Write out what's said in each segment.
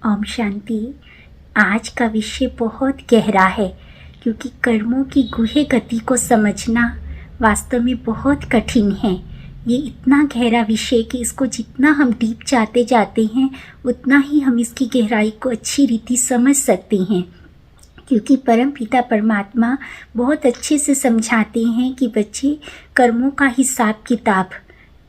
ओम शांति। आज का विषय बहुत गहरा है क्योंकि कर्मों की गुह्य गति को समझना वास्तव में बहुत कठिन है। ये इतना गहरा विषय कि इसको जितना हम डीप जाते हैं उतना ही हम इसकी गहराई को अच्छी रीति समझ सकते हैं, क्योंकि परम पिता परमात्मा बहुत अच्छे से समझाते हैं कि बच्चे, कर्मों का हिसाब किताब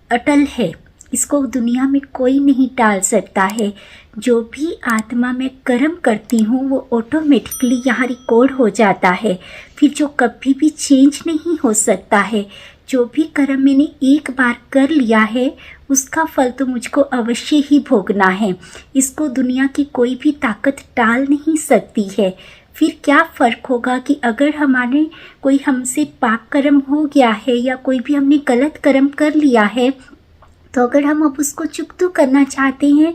अटल है, इसको दुनिया में कोई नहीं टाल सकता है। जो भी आत्मा में कर्म करती हूँ वो ऑटोमेटिकली यहाँ रिकॉर्ड हो जाता है, फिर जो कभी भी चेंज नहीं हो सकता है। जो भी कर्म मैंने एक बार कर लिया है उसका फल तो मुझको अवश्य ही भोगना है। इसको दुनिया की कोई भी ताकत टाल नहीं सकती है। फिर क्या फ़र्क होगा कि अगर हमारे कोई हमसे पाप कर्म हो गया है या कोई भी हमने गलत कर्म कर लिया है, तो अगर हम अब उसको चुकतू करना चाहते हैं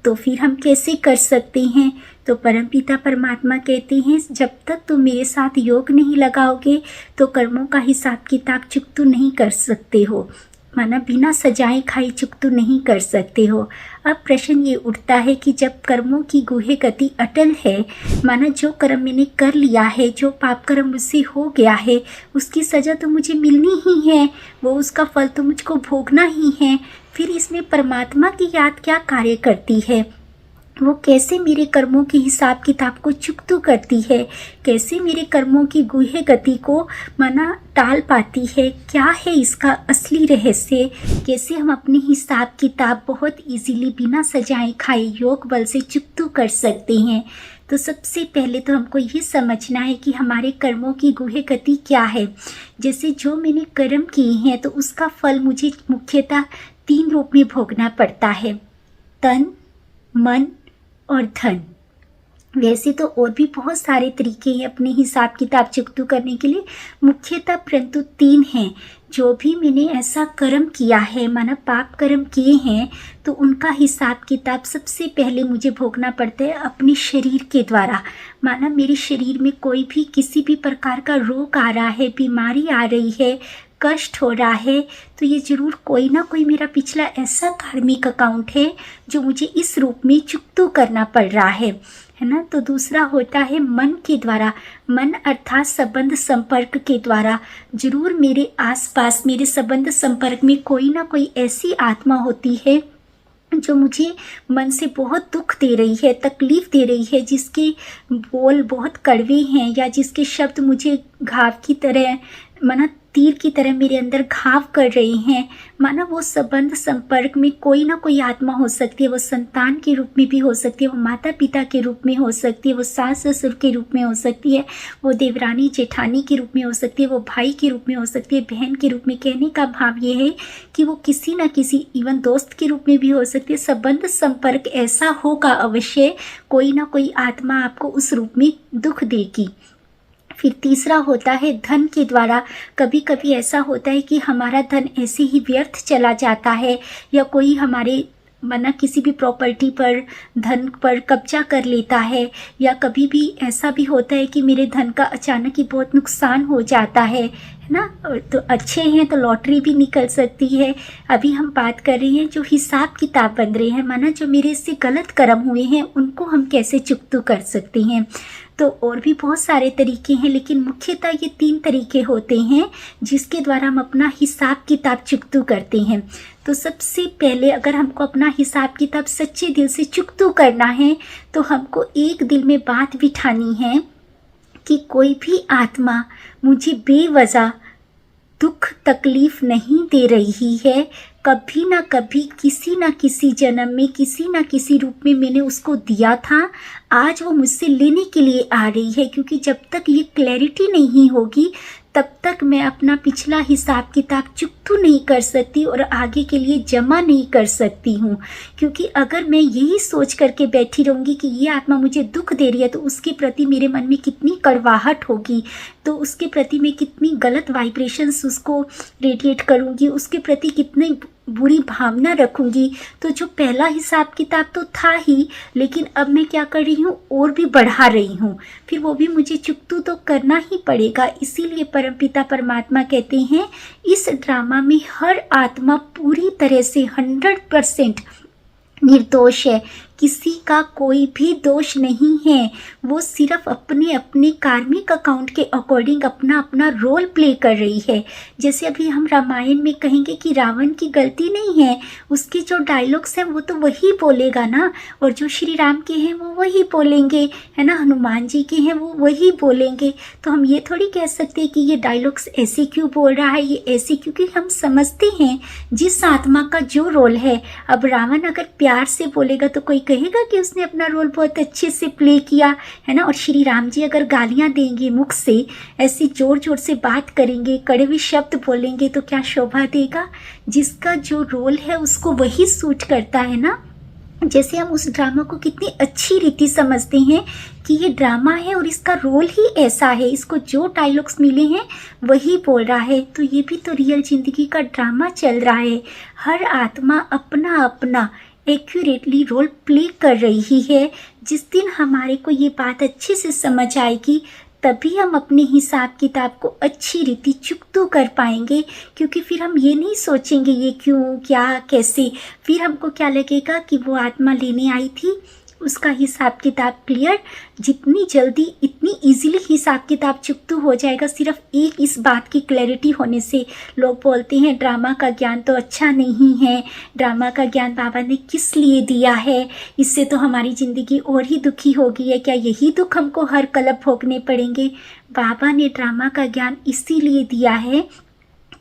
तो फिर हम कैसे कर सकते हैं। तो परमपिता परमात्मा कहते हैं, जब तक तुम मेरे साथ योग नहीं लगाओगे तो कर्मों का हिसाब किताब चुकतू नहीं कर सकते हो, माना बिना सजाए खाई चुकतू नहीं कर सकते हो। अब प्रश्न ये उठता है कि जब कर्मों की गुह्य गति अटल है, माना जो कर्म मैंने कर लिया है, जो पाप कर्म मुझसे हो गया है, उसकी सज़ा तो मुझे मिलनी ही है, वो उसका फल तो मुझको भोगना ही है। फिर इसमें परमात्मा की याद क्या कार्य करती है, वो कैसे मेरे कर्मों के हिसाब किताब को चुकतू करती है, कैसे मेरे कर्मों की गुह्य गति को माना टाल पाती है, क्या है इसका असली रहस्य, कैसे हम अपने हिसाब किताब बहुत इजीली बिना सजाए खाए योग बल से चुकतू कर सकते हैं। तो सबसे पहले तो हमको ये समझना है कि हमारे कर्मों की गुह्य गति क्या है। जैसे जो मैंने कर्म किए हैं तो उसका फल मुझे मुख्यतः 3 रूप में भोगना पड़ता है, तन, मन और धन। वैसे तो और भी बहुत सारे तरीके हैं अपने हिसाब किताब चुकतू करने के लिए, मुख्यतः परंतु 3 हैं। जो भी मैंने ऐसा कर्म किया है, माना पाप कर्म किए हैं, तो उनका हिसाब किताब सबसे पहले मुझे भोगना पड़ता है अपने शरीर के द्वारा। माना मेरे शरीर में कोई भी किसी भी प्रकार का रोग आ रहा है, बीमारी आ रही है, कष्ट हो रहा है, तो ये जरूर कोई ना कोई मेरा पिछला ऐसा कार्मिक अकाउंट है जो मुझे इस रूप में चुकतू करना पड़ रहा है ना। तो दूसरा होता है मन के द्वारा। मन अर्थात संबंध संपर्क के द्वारा जरूर मेरे आसपास, मेरे संबंध संपर्क में कोई ना कोई ऐसी आत्मा होती है जो मुझे मन से बहुत दुख दे रही है, तकलीफ दे रही है, जिसके बोल बहुत कड़वे हैं या जिसके शब्द मुझे घाव की तरह, माना तीर की तरह मेरे अंदर घाव कर रहे हैं। माना वो संबंध संपर्क में कोई ना कोई आत्मा हो सकती है, वो संतान के रूप में भी हो सकती है, वो माता पिता के रूप में हो सकती है, वो सास ससुर के रूप में हो सकती है, वो देवरानी जेठानी के रूप में हो सकती है, वो भाई के रूप में हो सकती है, बहन के रूप में। कहने का भाव ये है कि वो किसी न किसी, इवन दोस्त के रूप में भी हो सकती है। संबंध संपर्क ऐसा होगा अवश्य, कोई ना कोई आत्मा आपको उस रूप में दुख देगी। फिर तीसरा होता है धन के द्वारा। कभी कभी ऐसा होता है कि हमारा धन ऐसे ही व्यर्थ चला जाता है, या कोई हमारे माना किसी भी प्रॉपर्टी पर, धन पर कब्जा कर लेता है, या कभी भी ऐसा भी होता है कि मेरे धन का अचानक ही बहुत नुकसान हो जाता है ना। तो अच्छे हैं तो लॉटरी भी निकल सकती है। अभी हम बात कर रहे हैं जो हिसाब किताब बन रहे हैं, माना जो मेरे से गलत कर्म हुए हैं उनको हम कैसे चुकतू कर सकते हैं। तो और भी बहुत सारे तरीके हैं, लेकिन मुख्यतः ये 3 तरीके होते हैं जिसके द्वारा हम अपना हिसाब किताब चुकतू करते हैं। तो सबसे पहले अगर हमको अपना हिसाब किताब सच्चे दिल से चुकतू करना है तो हमको एक दिल में बात बिठानी है कि कोई भी आत्मा मुझे बेवजह दुख तकलीफ नहीं दे रही है। कभी ना कभी, किसी ना किसी जन्म में, किसी ना किसी रूप में मैंने उसको दिया था, आज वो मुझसे लेने के लिए आ रही है। क्योंकि जब तक ये क्लैरिटी नहीं होगी तब तक मैं अपना पिछला हिसाब किताब चुकतू नहीं कर सकती और आगे के लिए जमा नहीं कर सकती हूँ। क्योंकि अगर मैं यही सोच करके बैठी रहूँगी कि ये आत्मा मुझे दुख दे रही है तो उसके प्रति मेरे मन में कितनी कड़वाहट होगी, तो उसके प्रति मैं कितनी गलत वाइब्रेशंस उसको रेडिएट करूँगी, उसके प्रति कितनी बुरी भावना रखूँगी। तो जो पहला हिसाब किताब तो था ही, लेकिन अब मैं क्या कर रही हूँ, और भी बढ़ा रही हूँ, फिर वो भी मुझे चुकतू तो करना ही पड़ेगा। इसीलिए परमपिता परमात्मा कहते हैं, इस ड्रामा में हर आत्मा पूरी तरह से 100% निर्दोष है, किसी का कोई भी दोष नहीं है। वो सिर्फ अपने अपने कार्मिक अकाउंट के अकॉर्डिंग अपना अपना रोल प्ले कर रही है। जैसे अभी हम रामायण में कहेंगे कि रावण की गलती नहीं है, उसके जो डायलॉग्स हैं वो तो वही बोलेगा ना, और जो श्री राम के हैं वो वही बोलेंगे, है ना, हनुमान जी के हैं वो वही बोलेंगे। तो हम ये थोड़ी कह सकते हैं कि ये डायलॉग्स ऐसे क्यों बोल रहा है, ये ऐसे, क्योंकि हम समझते हैं जिस आत्मा का जो रोल है। अब रावण अगर प्यार से बोलेगा तो कोई कहेगा कि उसने अपना रोल बहुत अच्छे से प्ले किया, है ना। और श्री राम जी अगर गालियां देंगे मुख से, ऐसी जोर जोर से बात करेंगे, कड़वे शब्द बोलेंगे, तो क्या शोभा देगा? जिसका जो रोल है उसको वही सूट करता है ना। जैसे हम उस ड्रामा को कितनी अच्छी रीति समझते हैं कि ये ड्रामा है और इसका रोल ही ऐसा है, इसको जो डायलॉग्स मिले हैं वही बोल रहा है। तो ये भी तो रियल जिंदगी का ड्रामा चल रहा है। हर आत्मा अपना अपना एक्यूरेटली रोल प्ले कर रही है। जिस दिन हमारे को ये बात अच्छे से समझ आएगी तभी हम अपने हिसाब किताब को अच्छी रीति चुकतू कर पाएंगे, क्योंकि फिर हम ये नहीं सोचेंगे ये क्यों, क्या, कैसे। फिर हमको क्या लगेगा कि वो आत्मा लेने आई थी, उसका हिसाब किताब क्लियर। जितनी जल्दी इतनी इजीली हिसाब किताब चुकतू हो जाएगा सिर्फ एक इस बात की क्लैरिटी होने से। लोग बोलते हैं ड्रामा का ज्ञान तो अच्छा नहीं है, ड्रामा का ज्ञान बाबा ने किस लिए दिया है, इससे तो हमारी ज़िंदगी और ही दुखी हो गई है, क्या यही दुख हमको हर कलप भोगने पड़ेंगे? बाबा ने ड्रामा का ज्ञान इसीलिए दिया है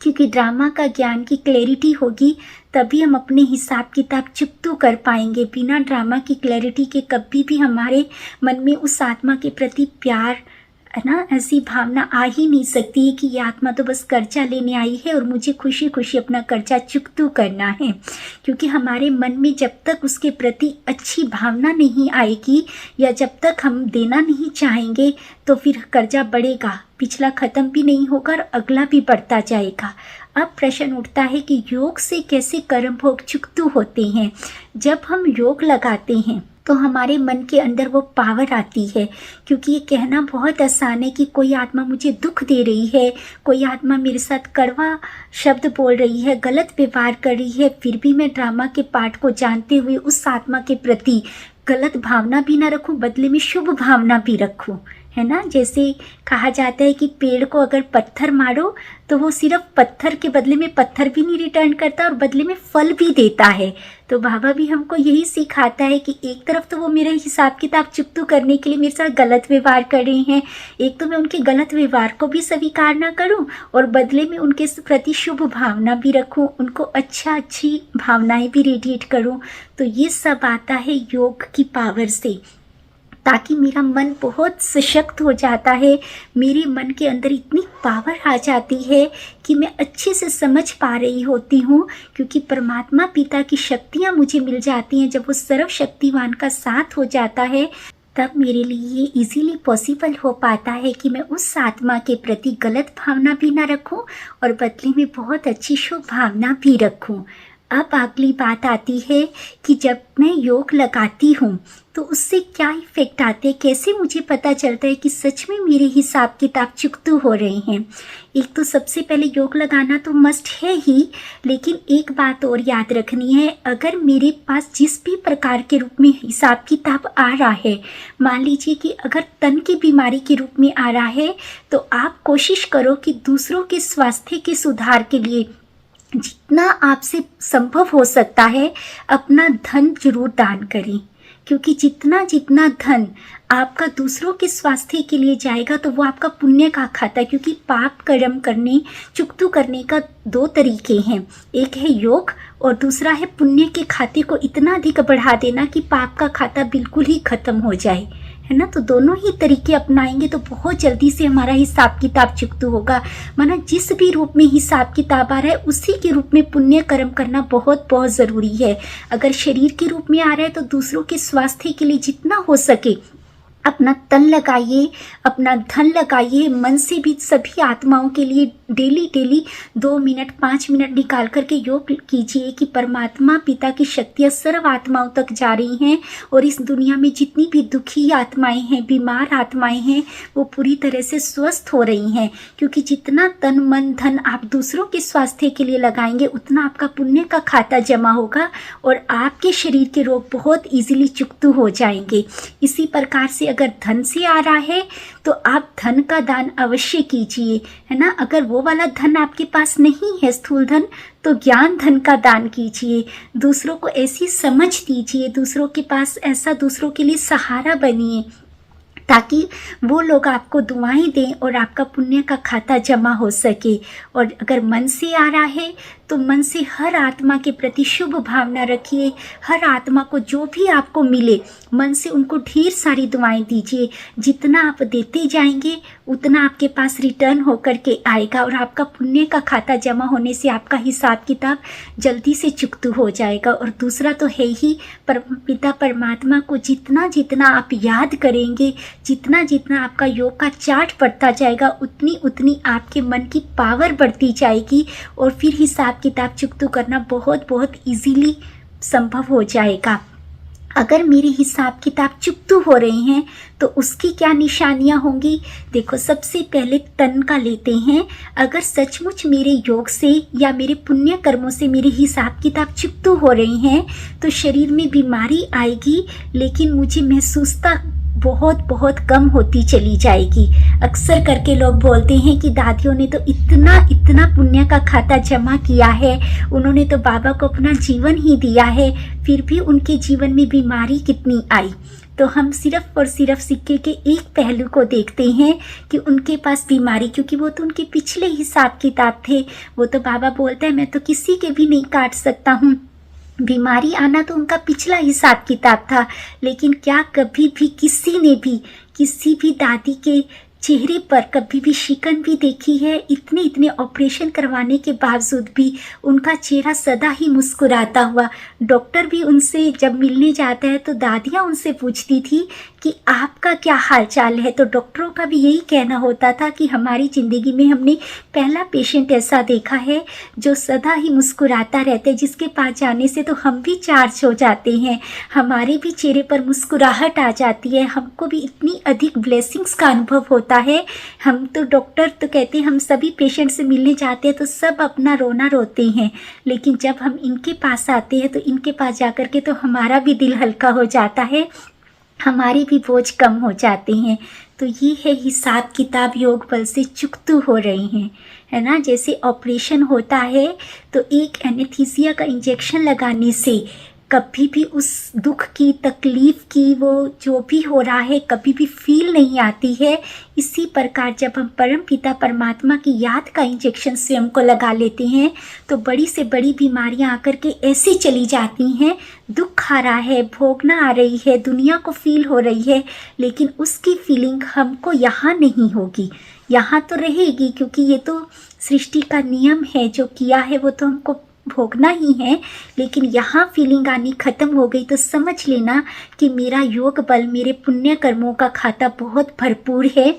क्योंकि ड्रामा का ज्ञान की क्लैरिटी होगी तभी हम अपने हिसाब किताब चुकतू कर पाएंगे। बिना ड्रामा की क्लैरिटी के कभी भी हमारे मन में उस आत्मा के प्रति प्यार, है ना, ऐसी भावना आ ही नहीं सकती है कि ये आत्मा तो बस कर्जा लेने आई है और मुझे खुशी खुशी अपना कर्जा चुकतू करना है। क्योंकि हमारे मन में जब तक उसके प्रति अच्छी भावना नहीं आएगी या जब तक हम देना नहीं चाहेंगे तो फिर कर्जा बढ़ेगा, पिछला ख़त्म भी नहीं होगा और अगला भी बढ़ता जाएगा। अब प्रश्न उठता है कि योग से कैसे कर्म भोग चुकतू होते हैं। जब हम योग लगाते हैं तो हमारे मन के अंदर वो पावर आती है, क्योंकि ये कहना बहुत आसान है कि कोई आत्मा मुझे दुख दे रही है, कोई आत्मा मेरे साथ कड़वा शब्द बोल रही है, गलत व्यवहार कर रही है, फिर भी मैं ड्रामा के पार्ट को जानते हुए उस आत्मा के प्रति गलत भावना भी ना रखूं, बदले में शुभ भावना भी रखूं, है ना। जैसे कहा जाता है कि पेड़ को अगर पत्थर मारो तो वो सिर्फ पत्थर के बदले में पत्थर भी नहीं रिटर्न करता और बदले में फल भी देता है। तो बाबा भी हमको यही सिखाता है कि एक तरफ तो वो मेरा हिसाब किताब चुकतू करने के लिए मेरे साथ गलत व्यवहार कर रहे हैं, एक तो मैं उनके गलत व्यवहार को भी स्वीकार ना करूं और बदले में उनके प्रति शुभ भावना भी रखूं, उनको अच्छी भावनाएं भी रेडिएट करूं। तो ये सब आता है योग की पावर से, ताकि मेरा मन बहुत सशक्त हो जाता है, मेरे मन के अंदर इतनी पावर आ जाती है कि मैं अच्छे से समझ पा रही होती हूँ, क्योंकि परमात्मा पिता की शक्तियाँ मुझे मिल जाती हैं। जब वो सर्वशक्तिवान का साथ हो जाता है तब मेरे लिए ये इजीली पॉसिबल हो पाता है कि मैं उस आत्मा के प्रति गलत भावना भी ना रखूं और बदले में बहुत अच्छी शुभ भावना भी रखूं। अब अगली बात आती है कि जब मैं योग लगाती हूँ तो उससे क्या इफ़ेक्ट आते हैं, कैसे मुझे पता चलता है कि सच में मेरे हिसाब किताब चुकतू हो रहे हैं। एक तो सबसे पहले योग लगाना तो मस्ट है ही, लेकिन एक बात और याद रखनी है, अगर मेरे पास जिस भी प्रकार के रूप में हिसाब किताब आ रहा है, मान लीजिए कि अगर तन की बीमारी के रूप में आ रहा है, तो आप कोशिश करो कि दूसरों के स्वास्थ्य के सुधार के लिए जितना आपसे संभव हो सकता है अपना धन जरूर दान करें, क्योंकि जितना जितना धन आपका दूसरों के स्वास्थ्य के लिए जाएगा तो वो आपका पुण्य का खाता है। क्योंकि पाप कर्म करने, चुकतू करने का दो तरीके हैं, एक है योग और दूसरा है पुण्य के खाते को इतना अधिक बढ़ा देना कि पाप का खाता बिल्कुल ही खत्म हो जाए, है ना। तो दोनों ही तरीके अपनाएंगे तो बहुत जल्दी से हमारा हिसाब किताब चुकतू होगा। माना जिस भी रूप में हिसाब किताब आ रहा है उसी के रूप में पुण्य कर्म करना बहुत बहुत ज़रूरी है। अगर शरीर के रूप में आ रहा है तो दूसरों के स्वास्थ्य के लिए जितना हो सके अपना तन लगाइए, अपना धन लगाइए, मन से भी सभी आत्माओं के लिए डेली डेली 2 मिनट 5 मिनट निकाल करके योग कीजिए कि परमात्मा पिता की शक्तियाँ सर्व आत्माओं तक जा रही हैं और इस दुनिया में जितनी भी दुखी आत्माएं हैं, बीमार आत्माएं हैं, वो पूरी तरह से स्वस्थ हो रही हैं। क्योंकि जितना तन मन धन आप दूसरों के स्वास्थ्य के लिए लगाएंगे उतना आपका पुण्य का खाता जमा होगा और आपके शरीर के रोग बहुत ईजिली चुकतू हो जाएंगे। इसी प्रकार से अगर धन से आ रहा है तो आप धन का दान अवश्य कीजिए, है ना। अगर वो वाला धन आपके पास नहीं है स्थूल धन, तो ज्ञान धन का दान कीजिए। दूसरों को ऐसी समझ दीजिए, दूसरों के पास ऐसा, दूसरों के लिए सहारा बनिए ताकि वो लोग आपको दुआएं दें और आपका पुण्य का खाता जमा हो सके। और अगर मन से आ रहा है तो मन से हर आत्मा के प्रति शुभ भावना रखिए। हर आत्मा को जो भी आपको मिले मन से उनको ढेर सारी दुआएं दीजिए। जितना आप देते जाएंगे उतना आपके पास रिटर्न होकर के आएगा और आपका पुण्य का खाता जमा होने से आपका हिसाब किताब जल्दी से चुकतू हो जाएगा। और दूसरा तो है ही, पिता परमात्मा को जितना जितना आप याद करेंगे, जितना जितना आपका योग का चार्ट बढ़ता जाएगा, उतनी उतनी आपके मन की पावर बढ़ती जाएगी और फिर हिसाब किताब चुकतू करना बहुत बहुत इजीली संभव हो जाएगा। अगर मेरे हिसाब किताब चुकतू हो रहे हैं तो उसकी क्या निशानियां होंगी? देखो, सबसे पहले तन का लेते हैं। अगर सचमुच मेरे योग से या मेरे पुण्य कर्मों से मेरे हिसाब किताब चुकतू हो रहे हैं तो शरीर में बीमारी आएगी, लेकिन मुझे महसूसता बहुत बहुत कम होती चली जाएगी। अक्सर करके लोग बोलते हैं कि दादियों ने तो इतना इतना पुण्य का खाता जमा किया है, उन्होंने तो बाबा को अपना जीवन ही दिया है, फिर भी उनके जीवन में बीमारी कितनी आई। तो हम सिर्फ और सिर्फ सिक्के के एक पहलू को देखते हैं कि उनके पास बीमारी, क्योंकि वो तो उनके पिछले हिसाब किताब थे। वो तो बाबा बोलता है मैं तो किसी के भी नहीं काट सकता हूँ। बीमारी आना तो उनका पिछला हिसाब किताब था, लेकिन क्या कभी भी किसी ने भी किसी भी दादी के चेहरे पर कभी भी शिकन भी देखी है? इतने इतने ऑपरेशन करवाने के बावजूद भी उनका चेहरा सदा ही मुस्कुराता हुआ। डॉक्टर भी उनसे जब मिलने जाता है तो दादियाँ उनसे पूछती थी कि आपका क्या हाल चाल है, तो डॉक्टरों का भी यही कहना होता था कि हमारी ज़िंदगी में हमने पहला पेशेंट ऐसा देखा है जो सदा ही मुस्कुराता रहता है, जिसके पास जाने से तो हम भी चार्ज हो जाते हैं, हमारे भी चेहरे पर मुस्कुराहट आ जाती है, हमको भी इतनी अधिक ब्लेसिंग्स का अनुभव होता है। हम तो डॉक्टर तो कहते हैं हम सभी पेशेंट से मिलने जाते हैं तो सब अपना रोना रोते हैं, लेकिन जब हम इनके पास आते हैं तो इनके पास जाकर के तो हमारा भी दिल हल्का हो जाता है, हमारे भी बोझ कम हो जाते हैं। तो ये है हिसाब किताब योग बल से चुकतू हो रहे हैं, है ना। जैसे ऑपरेशन होता है तो एक एनेस्थीसिया का इंजेक्शन लगाने से कभी भी उस दुख की, तकलीफ़ की, वो जो भी हो रहा है कभी भी फील नहीं आती है। इसी प्रकार जब हम परम पिता परमात्मा की याद का इंजेक्शन स्वयं को लगा लेते हैं तो बड़ी से बड़ी बीमारियां आकर के ऐसी चली जाती हैं। दुख आ रहा है, भोगना आ रही है, दुनिया को फील हो रही है, लेकिन उसकी फीलिंग हमको यहाँ नहीं होगी, यहाँ तो रहेगी, क्योंकि ये तो सृष्टि का नियम है, जो किया है वो तो हमको भोगना ही है। लेकिन यहाँ फीलिंग आनी खत्म हो गई तो समझ लेना कि मेरा योग बल, मेरे पुण्य कर्मों का खाता बहुत भरपूर है,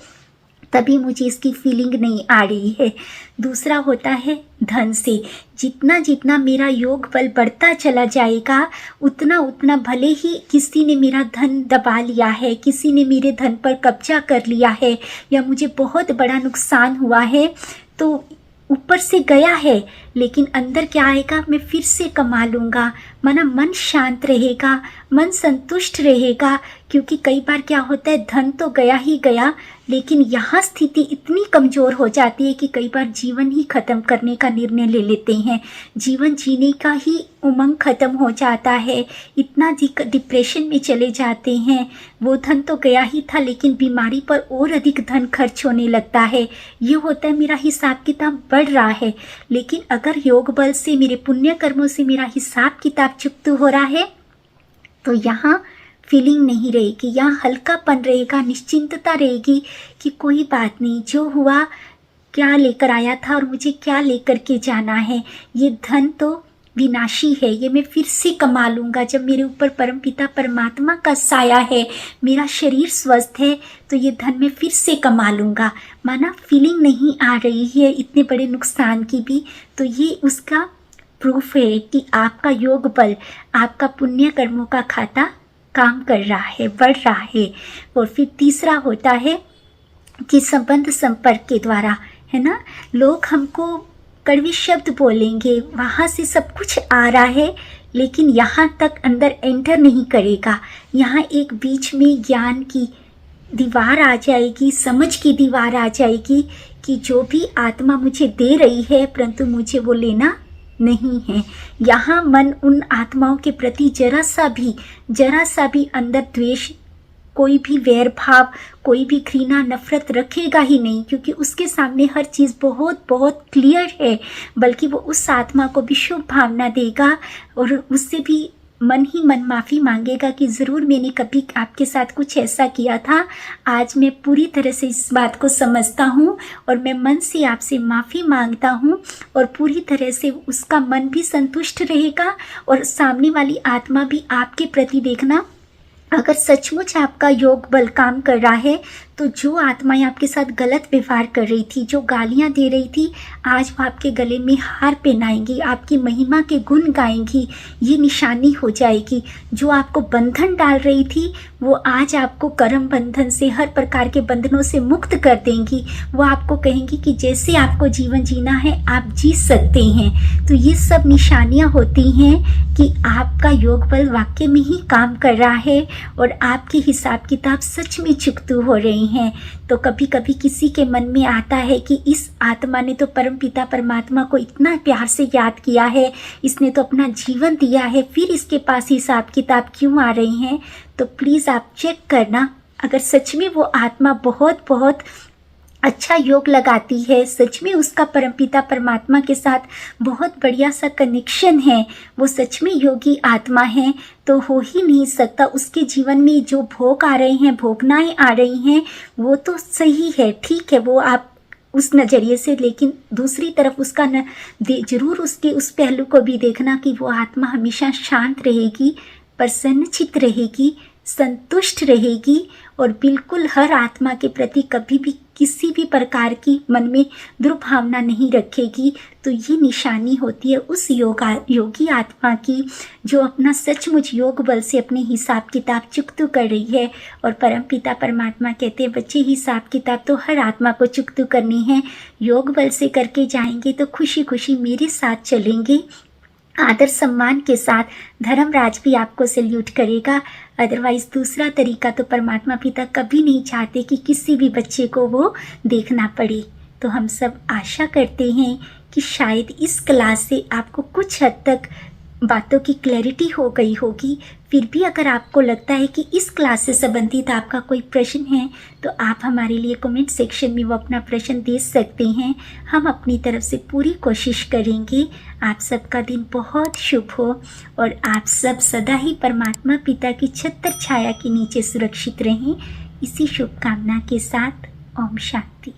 तभी मुझे इसकी फीलिंग नहीं आ रही है। दूसरा होता है धन से। जितना जितना मेरा योग बल बढ़ता चला जाएगा उतना उतना, भले ही किसी ने मेरा धन दबा लिया है, किसी ने मेरे धन पर कब्जा कर लिया है या मुझे बहुत बड़ा नुकसान हुआ है, तो ऊपर से गया है, लेकिन अंदर क्या आएगा, मैं फिर से कमा लूँगा। माना मन शांत रहेगा, मन संतुष्ट रहेगा। क्योंकि कई बार क्या होता है, धन तो गया ही गया, लेकिन यहाँ स्थिति इतनी कमज़ोर हो जाती है कि कई बार जीवन ही ख़त्म करने का निर्णय ले लेते हैं, जीवन जीने का ही उमंग ख़त्म हो जाता है, इतना डिप्रेशन में चले जाते हैं। वो धन तो गया ही था, लेकिन बीमारी पर और अधिक धन खर्च होने लगता है। ये होता है मेरा हिसाब किताब बढ़ रहा है, लेकिन अगर योग बल से, मेरे पुण्य कर्मों से मेरा हिसाब किताब चुकतू हो रहा है तो यहाँ फीलिंग नहीं रहेगी, यहाँ हल्कापन रहेगा, निश्चिंतता रहेगी कि कोई बात नहीं, जो हुआ क्या लेकर आया था और मुझे क्या लेकर के जाना है। ये धन तो विनाशी है, ये मैं फिर से कमा लूँगा। जब मेरे ऊपर परमपिता परमात्मा का साया है, मेरा शरीर स्वस्थ है, तो ये धन मैं फिर से कमा लूँगा। माना फीलिंग नहीं आ रही है इतने बड़े नुकसान की भी, तो ये उसका प्रूफ है कि आपका योग बल, आपका पुण्य कर्मों का खाता काम कर रहा है, बढ़ रहा है। और फिर तीसरा होता है कि संबंध संपर्क के द्वारा, है ना, लोग हमको कड़वी शब्द बोलेंगे, वहाँ से सब कुछ आ रहा है, लेकिन यहाँ तक अंदर एंटर नहीं करेगा। यहाँ एक बीच में ज्ञान की दीवार आ जाएगी, समझ की दीवार आ जाएगी कि जो भी आत्मा मुझे दे रही है, परंतु मुझे वो लेना नहीं है। यहाँ मन उन आत्माओं के प्रति जरा सा भी अंदर द्वेष, कोई भी वैर भाव, कोई भी घृणा नफरत रखेगा ही नहीं, क्योंकि उसके सामने हर चीज़ बहुत बहुत क्लियर है। बल्कि वो उस आत्मा को भी शुभ भावना देगा और उससे भी मन ही मन माफ़ी मांगेगा कि ज़रूर मैंने कभी आपके साथ कुछ ऐसा किया था। आज मैं पूरी तरह से इस बात को समझता हूँ और मैं मन से आपसे माफ़ी मांगता हूँ। और पूरी तरह से उसका मन भी संतुष्ट रहेगा और सामने वाली आत्मा भी आपके प्रति, देखना, अगर सचमुच आपका योग बल काम कर रहा है, तो जो आत्माएं आपके साथ गलत व्यवहार कर रही थी, जो गालियां दे रही थी, आज वो आपके गले में हार पहनाएंगी, आपकी महिमा के गुण गाएंगी। ये निशानी हो जाएगी। जो आपको बंधन डाल रही थी, वो आज आपको कर्म बंधन से, हर प्रकार के बंधनों से मुक्त कर देंगी। वो आपको कहेंगी कि जैसे आपको जीवन जीना है आप जी सकते हैं। तो ये सब निशानियाँ होती हैं कि आपका योग बल वाकई में ही काम कर रहा है और आपके हिसाब किताब सच में चुकतू हो रही हैं। तो कभी कभी किसी के मन में आता है कि इस आत्मा ने तो परमपिता परमात्मा को इतना प्यार से याद किया है, इसने तो अपना जीवन दिया है, फिर इसके पास हिसाब किताब क्यों आ रही हैं। तो प्लीज़ आप चेक करना, अगर सच में वो आत्मा बहुत बहुत अच्छा योग लगाती है, सच में उसका परमपिता परमात्मा के साथ बहुत बढ़िया सा कनेक्शन है, वो सच में योगी आत्मा है, तो हो ही नहीं सकता उसके जीवन में जो भोग आ रहे हैं, भोगनाएं आ रही हैं, वो तो सही है, ठीक है, वो आप उस नज़रिए से, लेकिन दूसरी तरफ उसका जरूर उसके उस पहलू को भी देखना कि वो आत्मा हमेशा शांत रहेगी, प्रसन्नचित्त रहेगी, संतुष्ट रहेगी और बिल्कुल हर आत्मा के प्रति कभी भी किसी भी प्रकार की मन में दुर्भावना नहीं रखेगी। तो ये निशानी होती है उस योगी आत्मा की, जो अपना सचमुच योग बल से अपने हिसाब किताब चुकतू कर रही है। और परमपिता परमात्मा कहते हैं, बच्चे हिसाब किताब तो हर आत्मा को चुकतू करनी है, योग बल से करके जाएंगे तो खुशी खुशी मेरे साथ चलेंगे। आदर सम्मान के साथ धर्मराज भी आपको सैल्यूट करेगा। अदरवाइज़ दूसरा तरीका तो परमात्मा पिता कभी नहीं चाहते कि किसी भी बच्चे को वो देखना पड़े। तो हम सब आशा करते हैं कि शायद इस क्लास से आपको कुछ हद तक बातों की क्लैरिटी हो गई होगी। फिर भी अगर आपको लगता है कि इस क्लास से संबंधित आपका कोई प्रश्न है, तो आप हमारे लिए कमेंट सेक्शन में वो अपना प्रश्न दे सकते हैं। हम अपनी तरफ से पूरी कोशिश करेंगे। आप सबका दिन बहुत शुभ हो और आप सब सदा ही परमात्मा पिता की छत्र छाया के नीचे सुरक्षित रहें। इसी शुभकामना के साथ ओम शांति।